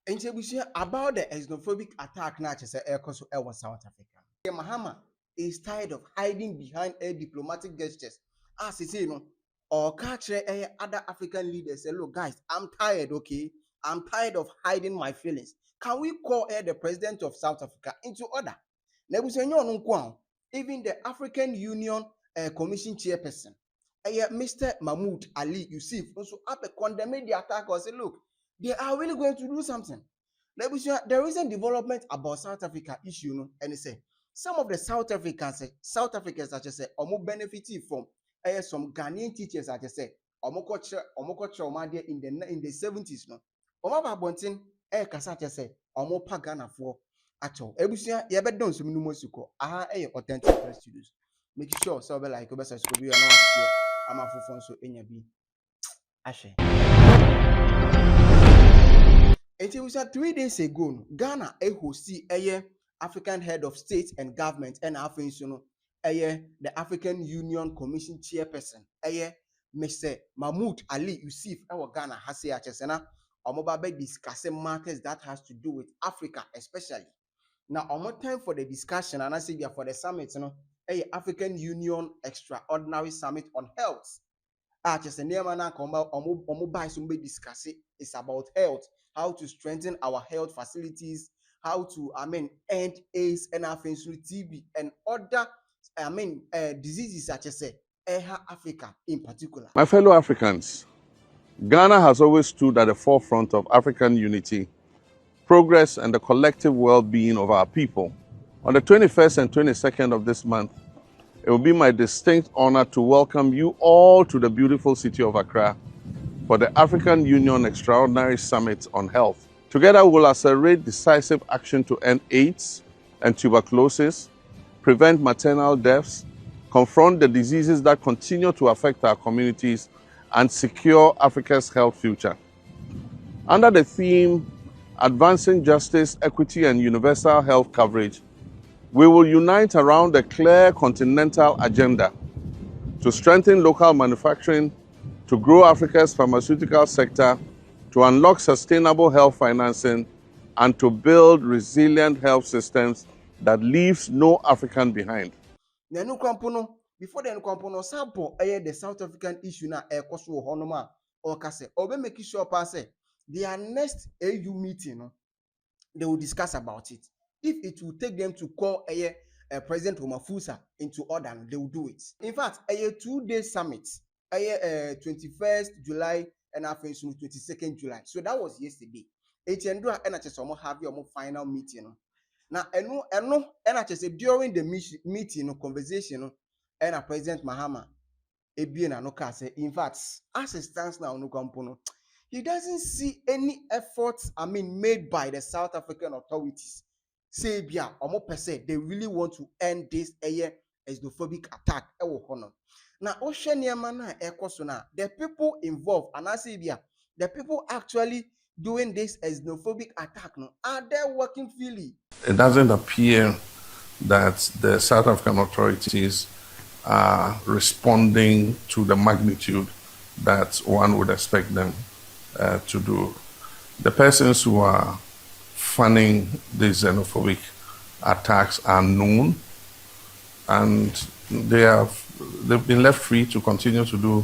And we say about the xenophobic attack now say was South Africa. Mahama is tired of hiding behind a diplomatic gestures. As he say, you know, or catch other African leaders say, look, guys, I'm tired, okay? I'm tired of hiding my feelings. Can we call the president of South Africa into order? Even the African Union Commission chairperson, Mr. Mahmoud Ali Yusuf, also up a condemn the attack or say, look, they are really going to do something. There is a development about South Africa issue, you know, and they say some of the South Africans, such as say, benefiting from some Ghanaian teachers, such as say, in the 70s, no, bontin, kasa say, pagana for at all. Ebusia, you better don't some numosico. Aha, authentic press studios. Make sure so like Obasa Scobie and I'm a full so in your B. Ashe. It was 3 days ago, Ghana hosted a African head of state and government and the African Union Commission chairperson, Mr. Mahmoud Ali Yusuf, our Ghana has a chesena, or discussing matters that has to do with Africa, especially. Now, more time for the discussion, and I say for the summit, you know, African Union Extraordinary Summit on Health. Just a name and discuss it. It's about health, how to strengthen our health facilities, how to end AIDS and TB and other diseases such as Africa in particular. My fellow Africans, Ghana has always stood at the forefront of African unity, progress, and the collective well-being of our people. On the 21st and 22nd of this month, it will be my distinct honor to welcome you all to the beautiful city of Accra for the African Union Extraordinary Summit on Health. Together, we will accelerate decisive action to end AIDS and tuberculosis, prevent maternal deaths, confront the diseases that continue to affect our communities, and secure Africa's health future. Under the theme, Advancing Justice, Equity, and Universal Health Coverage, we will unite around a clear continental agenda to strengthen local manufacturing, to grow Africa's pharmaceutical sector, to unlock sustainable health financing, and to build resilient health systems that leaves no African behind. Before the Nkwampono sample the South African issue na ekoso honoma or kase obe make sure pass their next AU meeting, they will discuss about it. If it will take them to call President Ramaphosa into order, they will do it. In fact, a 2-day summit, 21st July and 22nd July. So that was yesterday. Etendua NHS have your final meeting. Now, NHS during the meeting conversation, and President Mahama, in fact, as it stands now, he doesn't see any efforts, made by the South African authorities. Say, they really want to end this xenophobic attack. Now, the people involved, and I say, the people actually doing this xenophobic attack, are they working freely? It doesn't appear that the South African authorities are responding to the magnitude that one would expect them to do. The persons who are funding these xenophobic attacks are known, and they've been left free to continue to do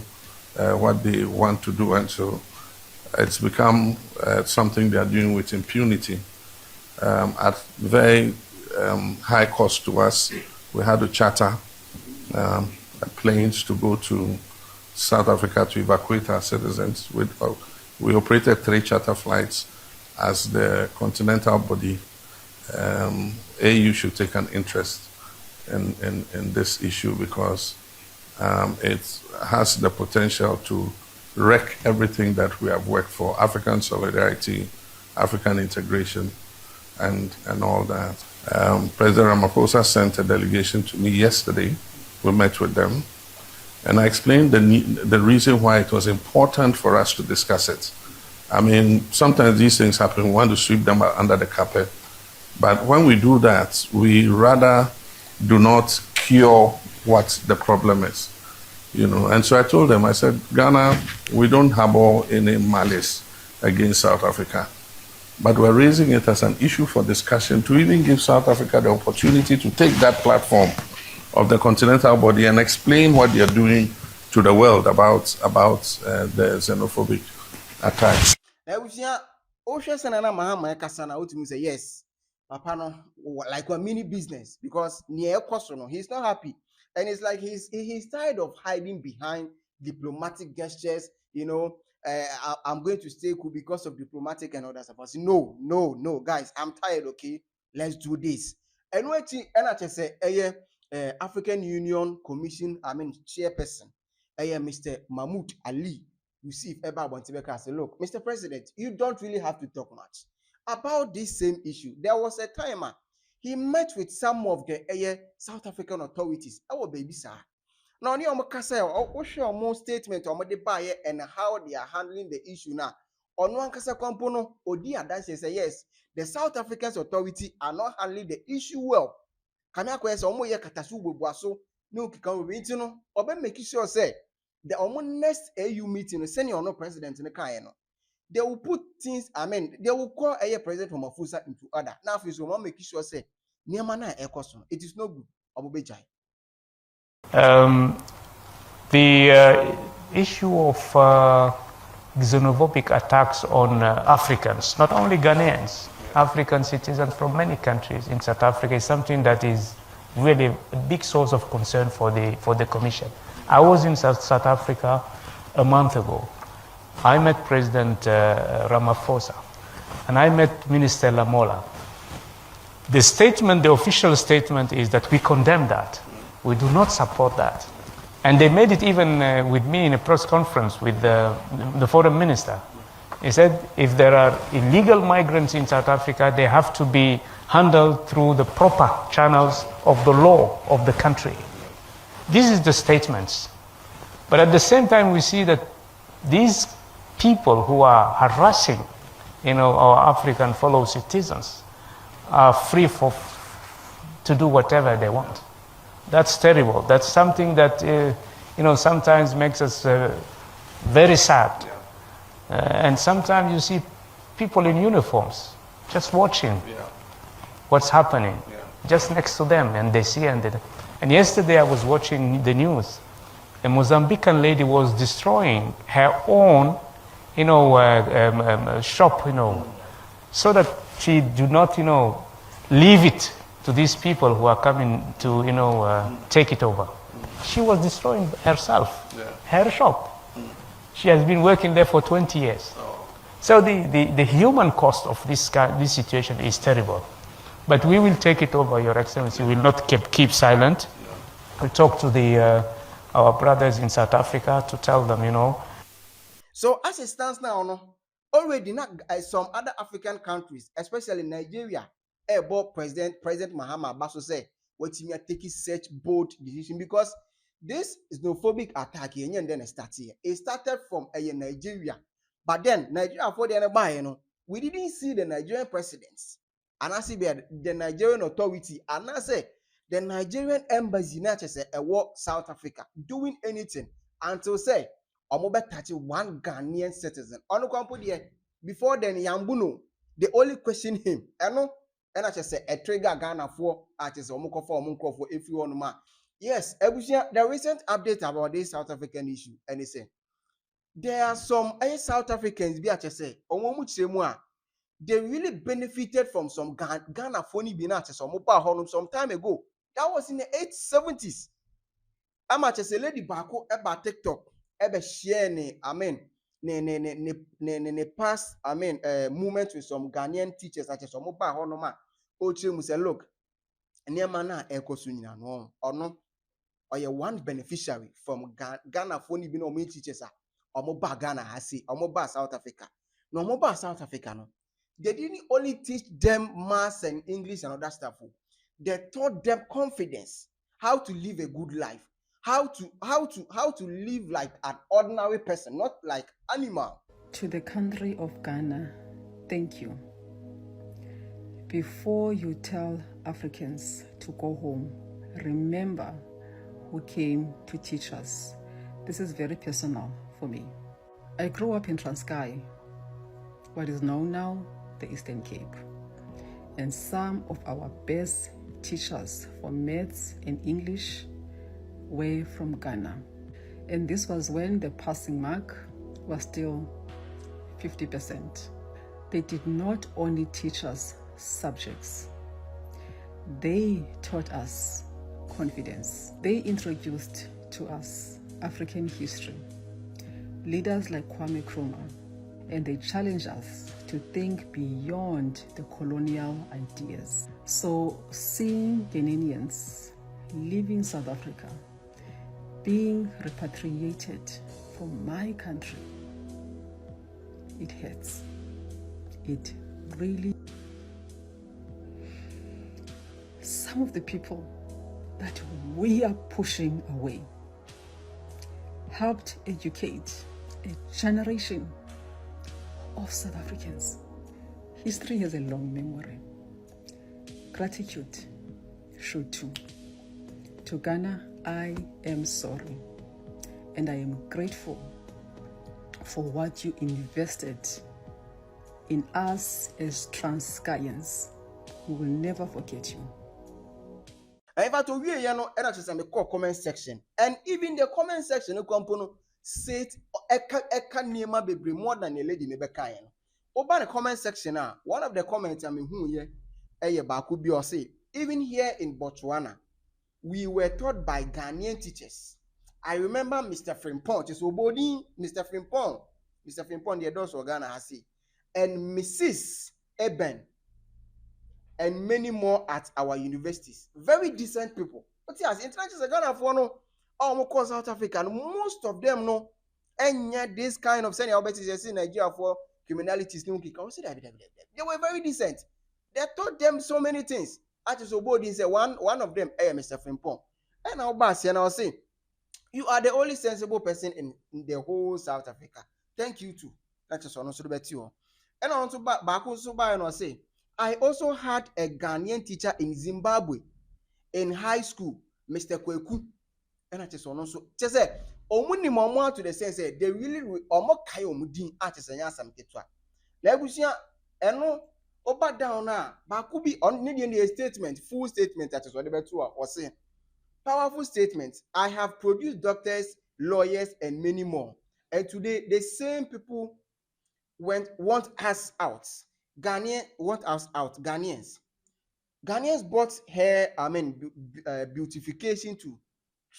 what they want to do, and so it's become something they are doing with impunity at very high cost to us. We had to charter planes to go to South Africa to evacuate our citizens. We operated 3 charter flights as the continental body. AU should take an interest in this issue because it has the potential to wreck everything that we have worked for: African solidarity, African integration, and all that. President Ramaphosa sent a delegation to me yesterday. We met with them, and I explained the reason why it was important for us to discuss it. Sometimes these things happen, we want to sweep them under the carpet, but when we do that, we rather do not cure what the problem is, And so I told them, I said, Ghana, we don't harbor any malice against South Africa. but we're raising it as an issue for discussion to even give South Africa the opportunity to take that platform of the continental body and explain what they're doing to the world about the xenophobic attacks. Mahama Kasana ultimately say yes. Papa no like a mini business because near no, he's not happy. And it's like he's tired of hiding behind diplomatic gestures, I'm going to stay cool because of diplomatic and other stuff. I say, no, guys, I'm tired, okay? Let's do this. And when I just say, African Union Commission, chairperson, Mr. Mahmoud Ali, you see if ever want to say, look, Mr. President, you don't really have to talk much about this same issue. There was a time he met with some of the South African authorities. Our baby sir. Now, ni kasa o statement de buy and how they are handling the issue now. On one kasa kompono odi adanse say yes, the South African authority are not handling the issue well. Kami akwese omo ye katasu bobuaso no kika we no obe make sure say the next AU meeting senior no president in the kan no they will put things they will call a president from Afusa into order. Now if you want make sure say niema na ekoso it is no good obobejai. The issue of xenophobic attacks on Africans, not only Ghanaians, African citizens from many countries in South Africa is something that is really a big source of concern for the Commission. I was in South Africa a month ago. I met President Ramaphosa and I met Minister Lamola. The official statement is that we condemn that. We do not support that. And they made it even with me in a press conference with the foreign minister. He said if there are illegal migrants in South Africa, they have to be handled through the proper channels of the law of the country. This is the statements. But at the same time, we see that these people who are harassing, our African fellow citizens are free to do whatever they want. That's terrible. That's something that, sometimes makes us very sad. And sometimes you see people in uniforms just watching what's happening just next to them, and they see. And yesterday I was watching the news. A Mozambican lady was destroying her own, shop, so that she do not, leave it to these people who are coming to, take it over. She was destroying herself, her shop. She has been working there for 20 years. So the human cost of this situation is terrible. But we will take it over, Your Excellency. We will not keep silent. We'll talk to our brothers in South Africa to tell them, So as it stands now, already some other African countries, especially Nigeria, President Mahama Basso said, what you are taking such bold decision because this xenophobic attack here and then it started from Nigeria, but then Nigeria for the we didn't see the Nigerian presidents, and I see the Nigerian authority, and I say the Nigerian embassy not just South Africa doing anything until say touch one Ghanaian citizen. Before then Yambuno, they only question him. And I just say a trigger Ghana for artists or for if you want to. Yes, the recent update about this South African issue, and they say there are some South Africans, they really benefited from some Ghana phony binati some time ago. That was in the 870s. I'm at a lady bako about TikTok, share ne past movement with some Ghanaian teachers such as some honoma. Oche say, look, Niamana Ekosunya no or no. Or you one beneficiary from Ghana phone be no teachers or mobile Ghana has or mobile South Africa. No mobile South Africa no. They didn't only teach them maths and English and other stuff. They taught them confidence, how to live a good life, how to live like an ordinary person, not like animal. To the country of Ghana, thank you. Before you tell Africans to go home, remember who came to teach us. This is very personal for me. I grew up in Transkei, what is known now the Eastern Cape. And some of our best teachers for maths and English were from Ghana. And this was when the passing mark was still 50%. They did not only teach us subjects, they taught us confidence. They introduced to us African history, leaders like Kwame Nkrumah, and they challenged us to think beyond the colonial ideas. So seeing Ghanaians leaving South Africa, being repatriated from my country, it hurts. It really. Some of the people that we are pushing away helped educate a generation of South Africans. History has a long memory. Gratitude should too. To Ghana, I am sorry, and I am grateful for what you invested in us as Transkaians. We will never forget you. And if I told you, I just me call comment section, and even the comment section, no compono said eka niema bebre more than a lady nebeka. Over the comment section, one of the comments I mean who ye baku bi say even here in Botswana, we were taught by Ghanaian teachers. I remember Mr. Frimpong, just obodi Mr. Frimpong, the adults of Ghana has said, and Mrs. Eben, and many more at our universities. Very decent people. But yes, international Ghana for no, almost South Africa, and most of them know, and yet this kind of senior obesities in Nigeria for criminality is no kick. They were very decent. They taught them so many things. I just obodi say one of them, Mr. Frimpong. And I'll pass and I'll say, you are the only sensible person in the whole South Africa. Thank you too. That's just also bet you. And I want to back also buy and I'll say, I also had a Ghanaian teacher in Zimbabwe in high school, Mr. Kweku. And I just also say, Omuni Mama to the sense they really omo kayo mudin at some ketwa. Lebusia, and no, oba down now, Bakubi on Indian statement, full statement that is what the betua or saying. Powerful statements. I have produced doctors, lawyers, and many more. And today, the same people want us out. Ghanaians want us out. Ghanaians brought hair, beautification to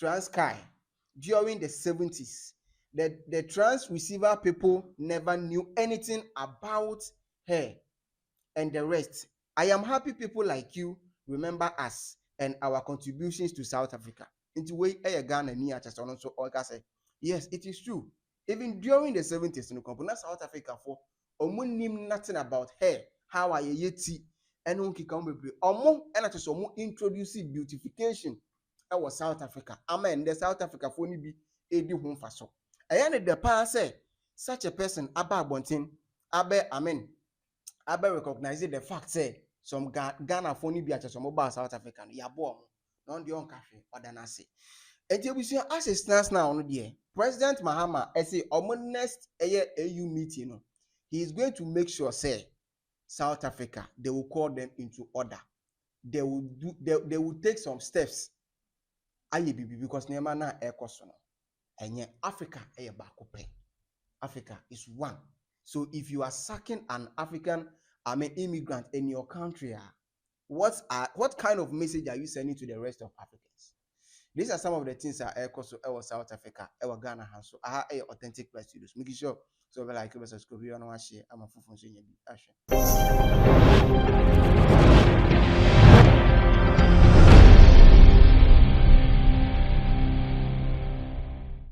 Transkei during the 70s. The trans receiver people never knew anything about hair and the rest. I am happy people like you remember us and our contributions to South Africa. Into way Ghana near so say, yes, it is true. Even during the 70s in the South Africa for knew nothing about hair, how I yeti and unki come be and at so introduce beautification. That was South Africa. Amen. The South Africa for ni be edi home for so. And the past say such a person aba bontin abe amen. Abe recognize the fact say some Ghana for ni be at some mobile South African ya bo non the on cafe or than I say. And you see as it stands now on the President Mahama say next AU meeting, he is going to make sure say South Africa they will call them into order. They will take some steps. Because nema na ekosono. And Africa Africa is one. So if you are sacking an African immigrant in your country, what kind of message are you sending to the rest of Africans? These are some of the things that our South Africa, our Ghana has. So I have authentic press studios. Making sure so like subscribe, you know, share. I'm a full